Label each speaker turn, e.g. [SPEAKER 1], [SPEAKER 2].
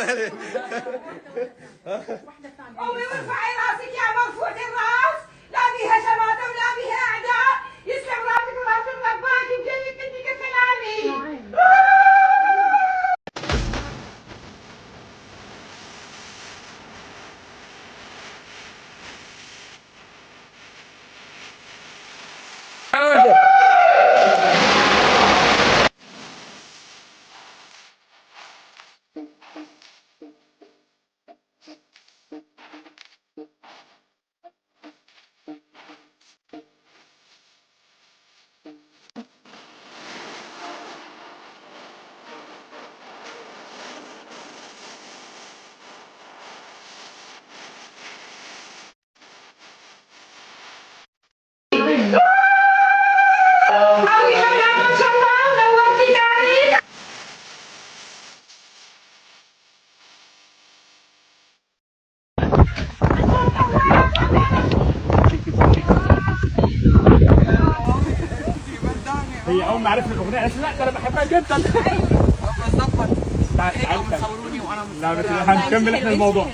[SPEAKER 1] أمي ارفعي راسك يا مرفوع الراس، لا بيها شماتة ولا بيها أعداء، يسلم راسك وراس الرباك بجنبك بدك سلامي.
[SPEAKER 2] هي اول ما عرفت الاغنيه قالت لي لا ده انا بحبها جدا.
[SPEAKER 1] بالظبط.
[SPEAKER 2] تعالي
[SPEAKER 1] صوروني وانا
[SPEAKER 2] لا بس هنكمل احنا الموضوع.